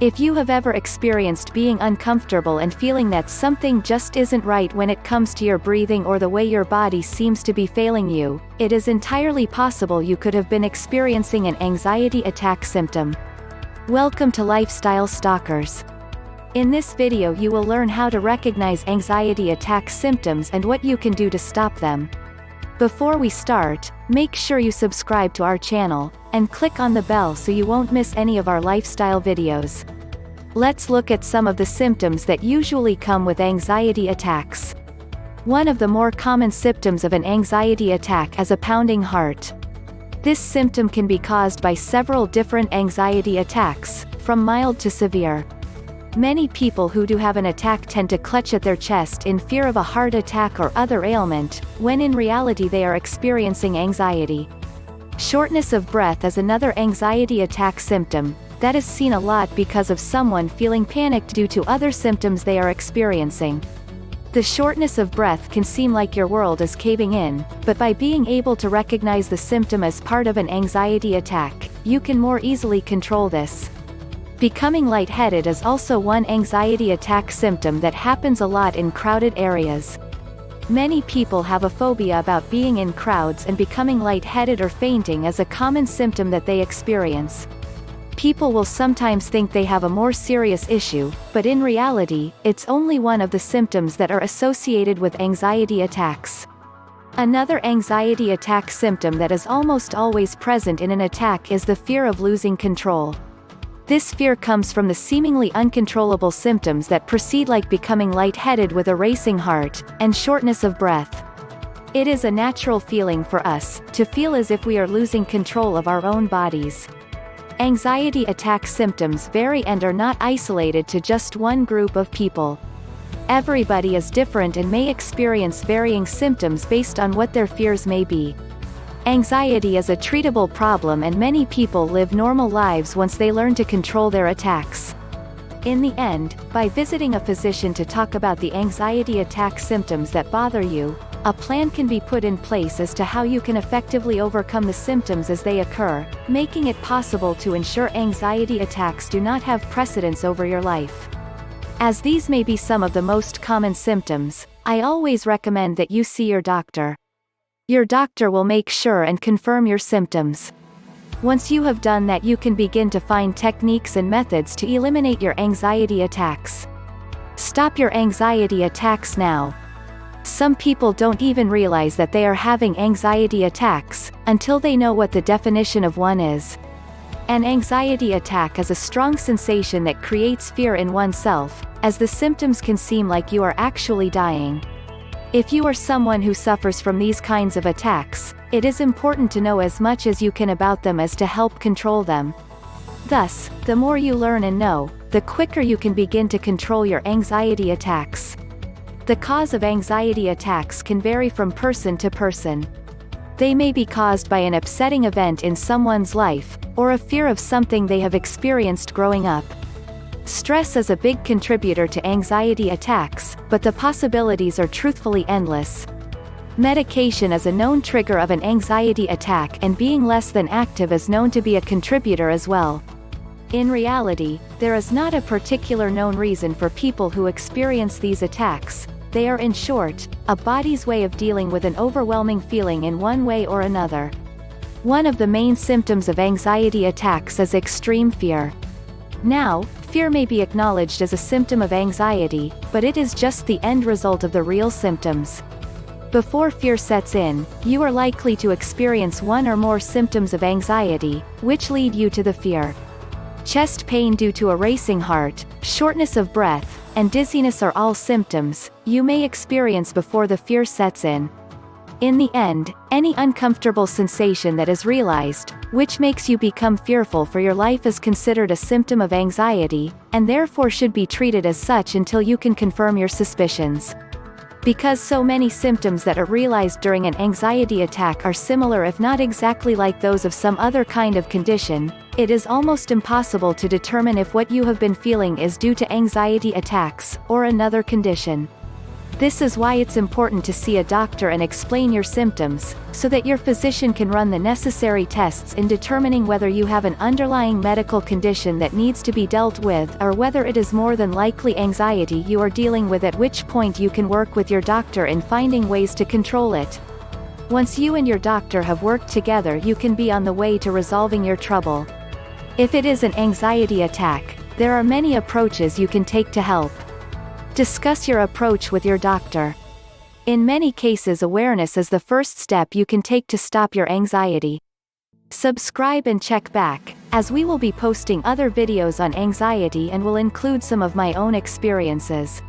If you have ever experienced being uncomfortable and feeling that something just isn't right when it comes to your breathing or the way your body seems to be failing you, it is entirely possible you could have been experiencing an anxiety attack symptom. Welcome to Lifestyle Stalkers. In this video you will learn how to recognize anxiety attack symptoms and what you can do to stop them. Before we start, make sure you subscribe to our channel, and click on the bell so you won't miss any of our lifestyle videos. Let's look at some of the symptoms that usually come with anxiety attacks. One of the more common symptoms of an anxiety attack is a pounding heart. This symptom can be caused by several different anxiety attacks, from mild to severe. Many people who do have an attack tend to clutch at their chest in fear of a heart attack or other ailment, when in reality they are experiencing anxiety. Shortness of breath is another anxiety attack symptom that is seen a lot because of someone feeling panicked due to other symptoms they are experiencing. The shortness of breath can seem like your world is caving in, but by being able to recognize the symptom as part of an anxiety attack, you can more easily control this. Becoming lightheaded is also one anxiety attack symptom that happens a lot in crowded areas. Many people have a phobia about being in crowds, and becoming lightheaded or fainting is a common symptom that they experience. People will sometimes think they have a more serious issue, but in reality, it's only one of the symptoms that are associated with anxiety attacks. Another anxiety attack symptom that is almost always present in an attack is the fear of losing control. This fear comes from the seemingly uncontrollable symptoms that precede, like becoming lightheaded with a racing heart, and shortness of breath. It is a natural feeling for us to feel as if we are losing control of our own bodies. Anxiety attack symptoms vary and are not isolated to just one group of people. Everybody is different and may experience varying symptoms based on what their fears may be. Anxiety is a treatable problem, and many people live normal lives once they learn to control their attacks. In the end, by visiting a physician to talk about the anxiety attack symptoms that bother you, a plan can be put in place as to how you can effectively overcome the symptoms as they occur, making it possible to ensure anxiety attacks do not have precedence over your life. As these may be some of the most common symptoms, I always recommend that you see your doctor. Your doctor will make sure and confirm your symptoms. Once you have done that, you can begin to find techniques and methods to eliminate your anxiety attacks. Stop your anxiety attacks now. Some people don't even realize that they are having anxiety attacks, until they know what the definition of one is. An anxiety attack is a strong sensation that creates fear in oneself, as the symptoms can seem like you are actually dying. If you are someone who suffers from these kinds of attacks, it is important to know as much as you can about them as to help control them. Thus, the more you learn and know, the quicker you can begin to control your anxiety attacks. The cause of anxiety attacks can vary from person to person. They may be caused by an upsetting event in someone's life, or a fear of something they have experienced growing up. Stress is a big contributor to anxiety attacks, but the possibilities are truthfully endless. Medication is a known trigger of an anxiety attack, and being less than active is known to be a contributor as well. In reality, there is not a particular known reason for people who experience these attacks. They are, in short, a body's way of dealing with an overwhelming feeling in one way or another. One of the main symptoms of anxiety attacks is extreme fear. Now, fear may be acknowledged as a symptom of anxiety, but it is just the end result of the real symptoms. Before fear sets in, you are likely to experience one or more symptoms of anxiety, which lead you to the fear. Chest pain due to a racing heart, shortness of breath, and dizziness are all symptoms you may experience before the fear sets in. In the end, any uncomfortable sensation that is realized, which makes you become fearful for your life, is considered a symptom of anxiety, and therefore should be treated as such until you can confirm your suspicions. Because so many symptoms that are realized during an anxiety attack are similar, if not exactly like those of some other kind of condition, it is almost impossible to determine if what you have been feeling is due to anxiety attacks, or another condition. This is why it's important to see a doctor and explain your symptoms, so that your physician can run the necessary tests in determining whether you have an underlying medical condition that needs to be dealt with or whether it is more than likely anxiety you are dealing with, at which point you can work with your doctor in finding ways to control it. Once you and your doctor have worked together, you can be on the way to resolving your trouble. If it is an anxiety attack, there are many approaches you can take to help. Discuss your approach with your doctor. In many cases, awareness is the first step you can take to stop your anxiety. Subscribe and check back, as we will be posting other videos on anxiety and will include some of my own experiences.